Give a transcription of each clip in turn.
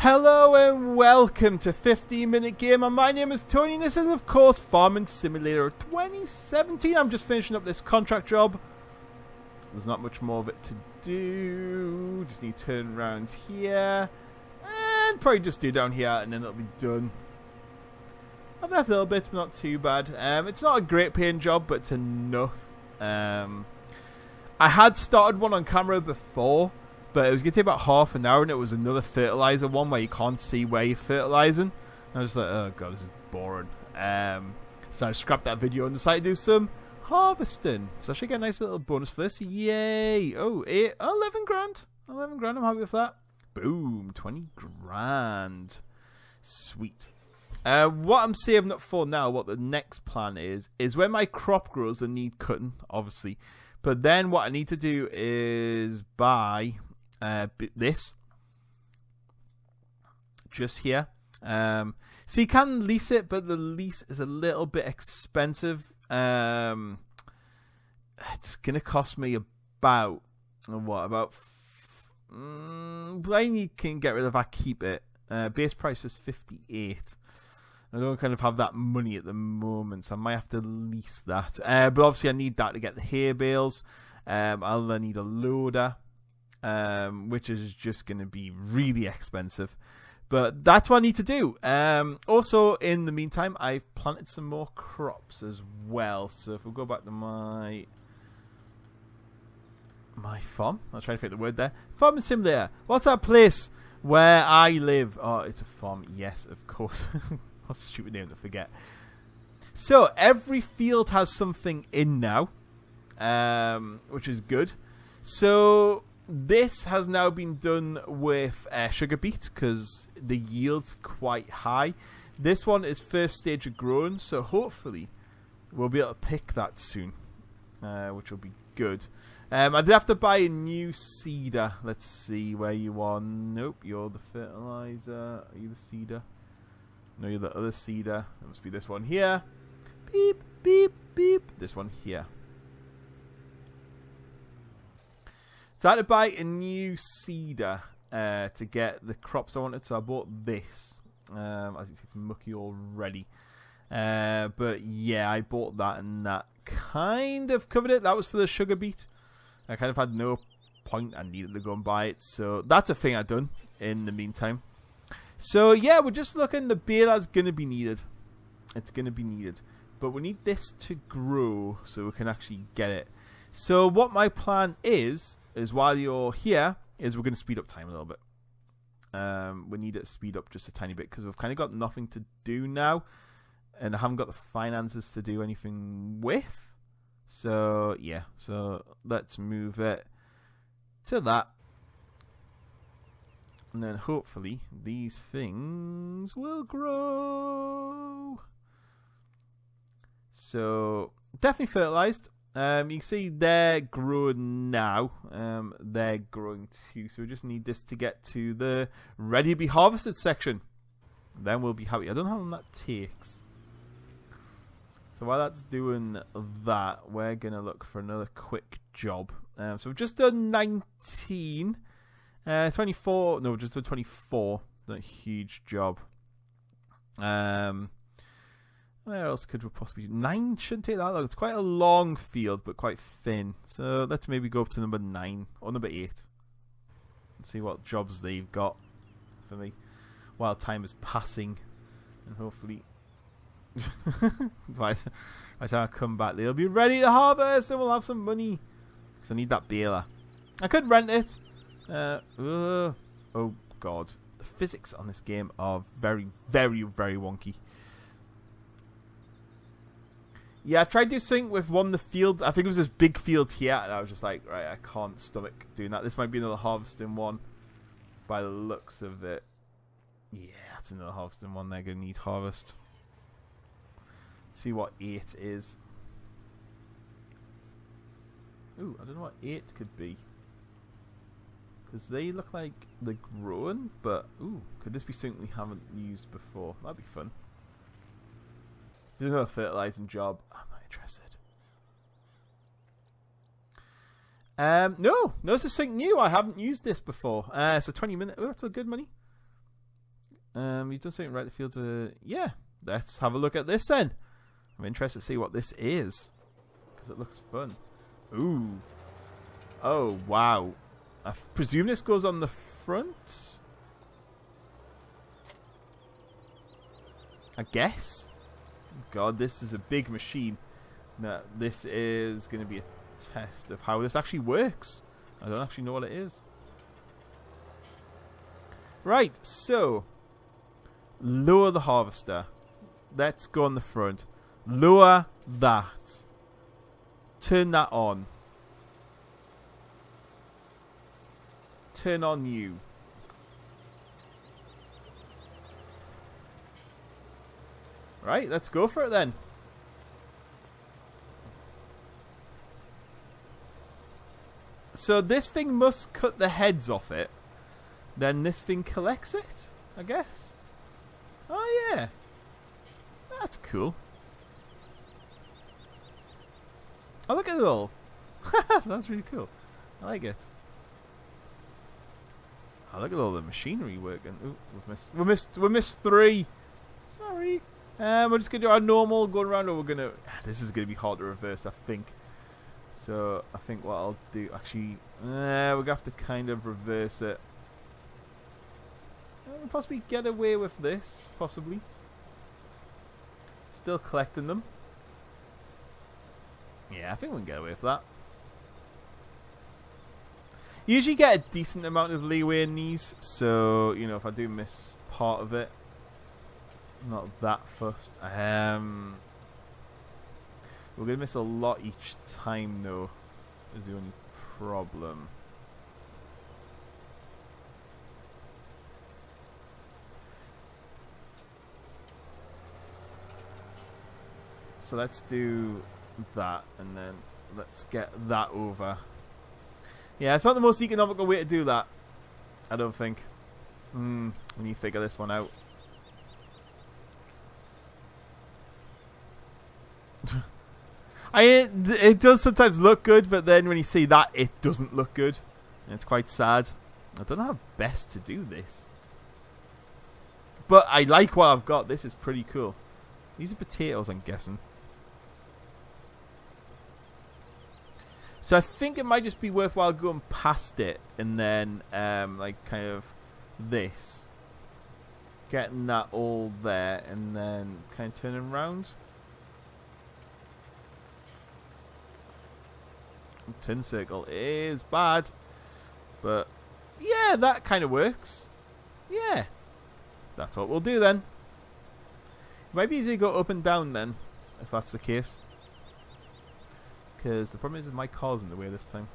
Hello and welcome to 15-Minute Gamer. My name is Tony and this is of course Farming Simulator 2017. I'm just finishing up this contract job. There's not much more of it to do. Just need to turn around here. And probably just do down here and then it'll be done. I've left a little bit, but not too bad. It's not a great paying job, but it's enough. I had started one on camera before, but it was going to take about half an hour, and it was another fertilizer one where you can't see where you're fertilizing. And I was like, oh god, this is boring. So I scrapped that video and decided to do some harvesting. So I should get a nice little bonus for this. Yay! Oh, 11 grand. 11 grand, I'm happy with that. Boom, 20 grand. Sweet. What I'm saving up for now, what the next plan is when my crop grows and need cutting, obviously. But then what I need to do is buy this just here. So you can lease it, but the lease is a little bit expensive. It's gonna cost me about you can get rid of. I keep it. Base price is 58. I don't kind of have that money at the moment, so I might have to lease that. But obviously I need that to get the hay bales. I'll then need a loader, which is just going to be really expensive. But that's what I need to do. Also, in the meantime, I've planted some more crops as well. So if we go back to my farm, I'll try to fit the word there. Farming Simulator. What's that place where I live? Oh, it's a farm. Yes, of course. What a stupid name to forget. So every field has something in now, which is good. So this has now been done with sugar beet because the yield's quite high. This one is first stage of growing, so hopefully we'll be able to pick that soon, which will be good. I did have to buy a new seeder. Let's see where you are. Nope, you're the fertilizer. Are you the seeder? No, you're the other seeder. It must be this one here. Beep, beep, beep. This one here. So I had to buy a new seeder to get the crops I wanted. So I bought this. As you see, it's mucky already. But yeah, I bought that and that kind of covered it. That was for the sugar beet. I kind of had no point. I needed to go and buy it. So that's a thing I've done in the meantime. So yeah, we're just looking. The baler's going to be needed. It's going to be needed. But we need this to grow so we can actually get it. So what my plan is while you're here, is we're going to speed up time a little bit. We need it to speed up just a tiny bit because we've kind of got nothing to do now. And I haven't got the finances to do anything with. So yeah, so let's move it to that. And then hopefully these things will grow. So definitely fertilized. You can see they're growing now. They're growing too. So we just need this to get to the ready to be harvested section. Then we'll be happy. I don't know how long that takes. So while that's doing that, we're going to look for another quick job. So we've just done 19. 24. No, just done 24. Done a huge job. Where else could we possibly do? 9 shouldn't take that long. It's quite a long field, but quite thin. So let's maybe go up to number 9 or number 8. Let's see what jobs they've got for me while time is passing. And hopefully by the time I come back, they'll be ready to harvest and we'll have some money. Because I need that baler. I could rent it. Oh god. The physics on this game are very, very, very wonky. Yeah, I tried to do something with one of the fields. I think it was this big field here, and I was just like, right, I can't stomach doing that. This might be another harvesting one by the looks of it. Yeah, it's another harvesting one. They're going to need harvest. Let's see what 8 is. Ooh, I don't know what 8 could be. Because they look like they're growing, but ooh, could this be something we haven't used before? That'd be fun. There's another fertilizing job. I'm not interested. No, this is something new. I haven't used this before. So 20 minutes. Oh, that's a good money. You've done something right to feel to... Yeah, let's have a look at this then. I'm interested to see what this is. Because it looks fun. Ooh. Oh, wow. I presume this goes on the front? I guess? God, this is a big machine. Now, this is going to be a test of how this actually works. I don't actually know what it is. Right, so... Lower the harvester. Let's go on the front. Lower that. Turn that on. Turn on you. Right, let's go for it then. So this thing must cut the heads off it. Then this thing collects it, I guess. Oh yeah. That's cool. Oh, look at it all. That's really cool. I like it. Oh, look at all the machinery working. Ooh, we missed 3. Sorry. We're just gonna do our normal going around, or we're gonna... This is gonna be hard to reverse, I think. So, I think what I'll do... Actually, we're gonna have to kind of reverse it. We'll possibly get away with this, possibly. Still collecting them. Yeah, I think we can get away with that. Usually get a decent amount of leeway in these, so, you know, if I do miss part of it, not that fussed. We're going to miss a lot each time, though, is the only problem. So let's do that, and then let's get that over. Yeah, it's not the most economical way to do that, I don't think. We need to figure this one out. It does sometimes look good, but then when you see that, it doesn't look good. And it's quite sad. I don't know how best to do this. But I like what I've got. This is pretty cool. These are potatoes, I'm guessing. So I think it might just be worthwhile going past it and then, like, kind of this. Getting that all there and then kind of turning around. Turn circle is bad. But, yeah, that kind of works. Yeah. That's what we'll do then. It might be easy to go up and down then, if that's the case. Because the problem is my car's in the way this time.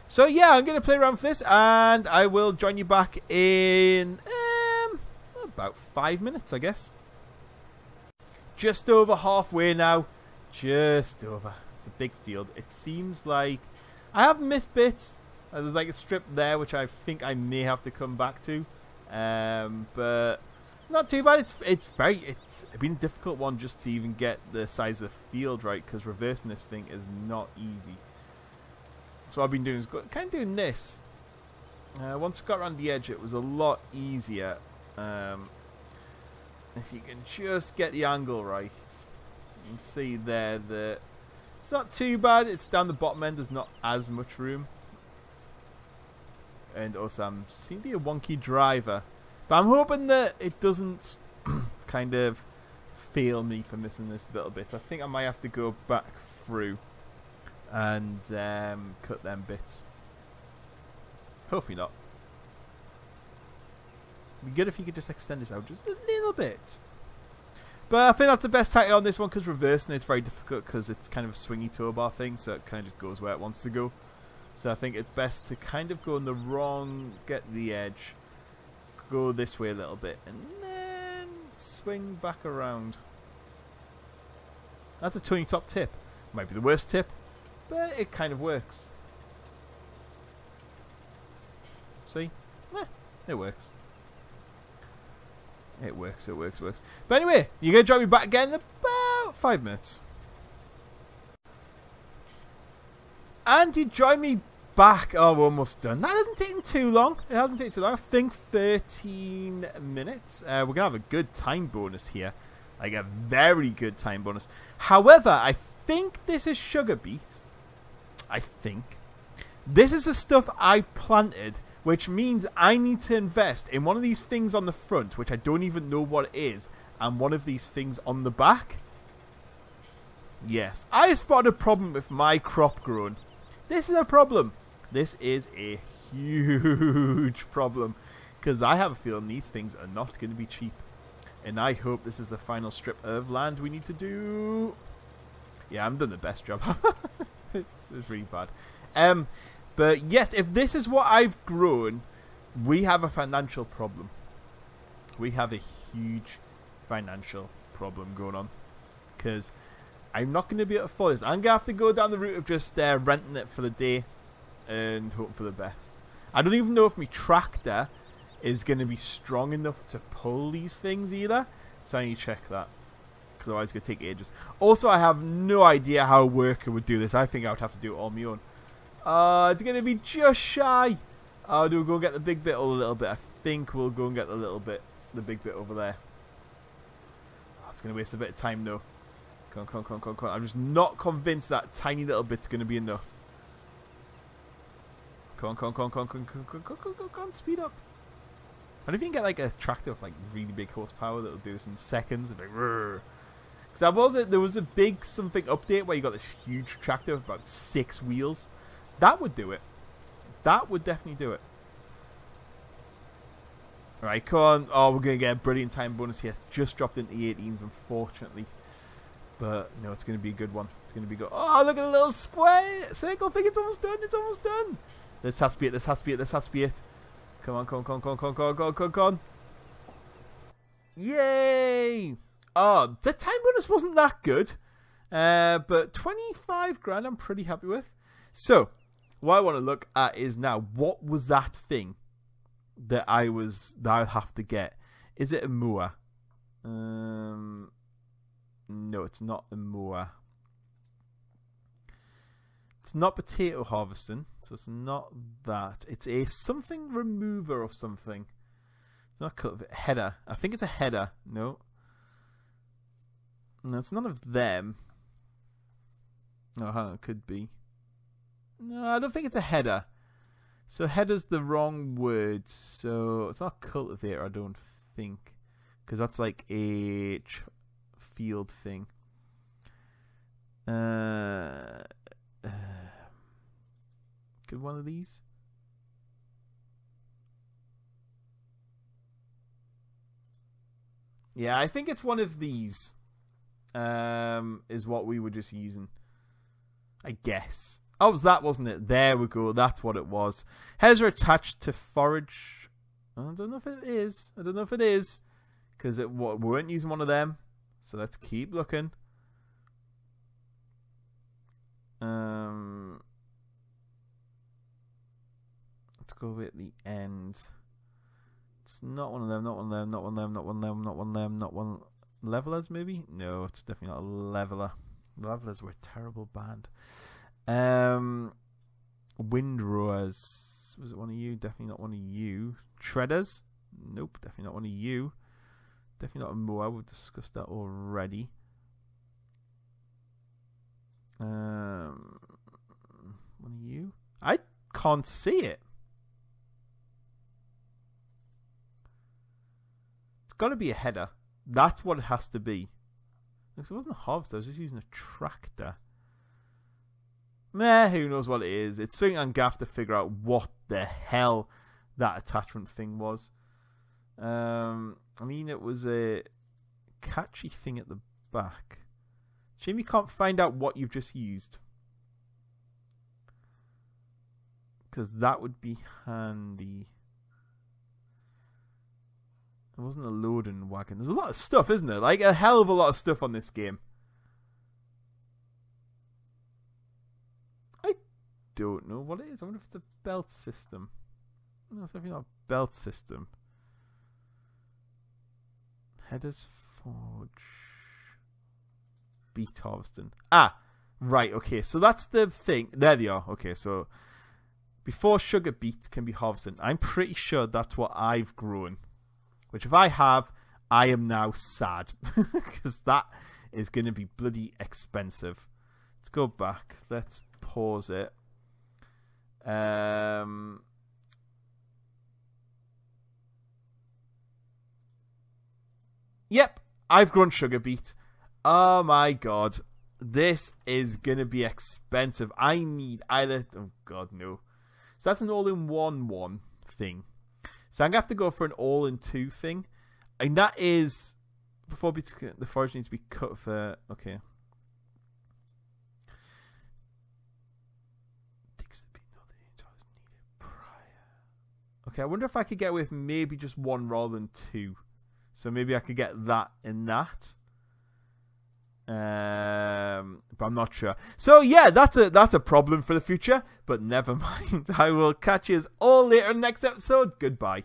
So yeah, I'm going to play around with this, and I will join you back in about 5 minutes, I guess. Just over halfway now. Just over. It's a big field. It seems like I have missed bits. There's like a strip there, which I think I may have to come back to. But not too bad. It's been a difficult one just to even get the size of the field right, because reversing this thing is not easy. So what I've been doing is kind of doing this. Once I got around the edge, it was a lot easier. If you can just get the angle right. You can see there that it's not too bad. It's down the bottom end. There's not as much room. And also, I seem to be a wonky driver. But I'm hoping that it doesn't kind of fail me for missing this little bit. I think I might have to go back through and cut them bits. Hopefully not. It'd be good if you could just extend this out just a little bit. But I think that's the best tactic on this one, because reversing it's very difficult because it's kind of a swingy tow bar thing, so it kind of just goes where it wants to go. So I think it's best to kind of go in the wrong, get the edge, go this way a little bit, and then swing back around. That's a Tony Top tip. Might be the worst tip, but it kind of works. See? It works. It works. But anyway, you're going to join me back again in about 5 minutes. And you join me back. Oh, we're almost done. That hasn't taken too long. It hasn't taken too long. I think 13 minutes. We're going to have a good time bonus here. Like a very good time bonus. However, I think this is sugar beet. I think. This is the stuff I've planted, which means I need to invest in one of these things on the front, which I don't even know what it is, and one of these things on the back. Yes, I spotted a problem with my crop growing. This is a problem. This is a huge problem, because I have a feeling these things are not going to be cheap. And I hope this is the final strip of land we need to do. Yeah, I'm doing the best job. it's really bad. But yes, if this is what I've grown, we have a financial problem. We have a huge financial problem going on. Because I'm not going to be able to afford this. I'm going to have to go down the route of just renting it for the day and hope for the best. I don't even know if my tractor is going to be strong enough to pull these things either. So I need to check that. Because otherwise it's going to take ages. Also, I have no idea how a worker would do this. I think I would have to do it on my own. It's going to be just shy. Do we go and get the big bit or the little bit? I think we'll go and get the big bit over there. Oh, it's going to waste a bit of time though. Come on. I'm just not convinced that tiny little bit's going to be enough. Come on, speed up. I don't know if you can get like a tractor with like really big horsepower that'll do this in seconds. Because there was a big something update where you got this huge tractor with about 6 wheels. That would do it. That would definitely do it. Alright, come on. Oh, we're going to get a brilliant time bonus here. It's just dropped into E18s, unfortunately. But, no, it's going to be a good one. It's going to be good. Oh, look at the little square circle thing. It's almost done. It's almost done. This has to be it. This has to be it. This has to be it. Come on. Yay! Oh, the time bonus wasn't that good. But 25 grand I'm pretty happy with. So, what I want to look at is now, what was that thing that I'll have to get? Is it a mower? No, it's not a mower. It's not potato harvesting, so it's not that. It's a something remover or something. It's not a header. I think it's a header. No, it's none of them. Oh, hang on, it could be. No, I don't think it's a header. So header's the wrong word. So it's not cultivator, I don't think, because that's like a field thing. Could one of these? Yeah, I think it's one of these. Is what we were just using. I guess. Oh, it was that, wasn't it? There we go. That's what it was. Headers are attached to forage. I don't know if it is. Because we weren't using one of them. So let's keep looking. Let's go at the end. It's not one of them, not one levelers maybe? No, it's definitely not a leveler. Levelers were a terrible band. Windrowers. Was it one of you? Definitely not one of you. Treaders? Nope, definitely not one of you. Definitely not a mower. We've discussed that already. One of you? I can't see it. It's got to be a header. That's what it has to be. Because it wasn't a harvester. I was just using a tractor. Meh, who knows what it is. It's something I'm going to have to figure out what the hell that attachment thing was. I mean, it was a catchy thing at the back. Shame you can't find out what you've just used. Because that would be handy. It wasn't a loading wagon. There's a lot of stuff, isn't there? Like a hell of a lot of stuff on this game. I don't know what it is. I wonder if it's a belt system. No, it's definitely not a belt system. Headers forge. Beet harvesting. Ah, right. Okay, so that's the thing. There they are. Okay, so before sugar beet can be harvested. I'm pretty sure that's what I've grown. Which if I have, I am now sad. Because that is going to be bloody expensive. Let's go back. Let's pause it. Yep, I've grown sugar beet. Oh my god. This is going to be expensive. I need either... Oh god, no. So that's an all-in-one thing. So I'm going to have to go for an all-in-two thing. And that is... Before the forage needs to be cut for... Okay. Okay, I wonder if I could get away with maybe just one rather than two. So maybe I could get that and that. But I'm not sure. So yeah, that's a problem for the future. But never mind. I will catch you all later in the next episode. Goodbye.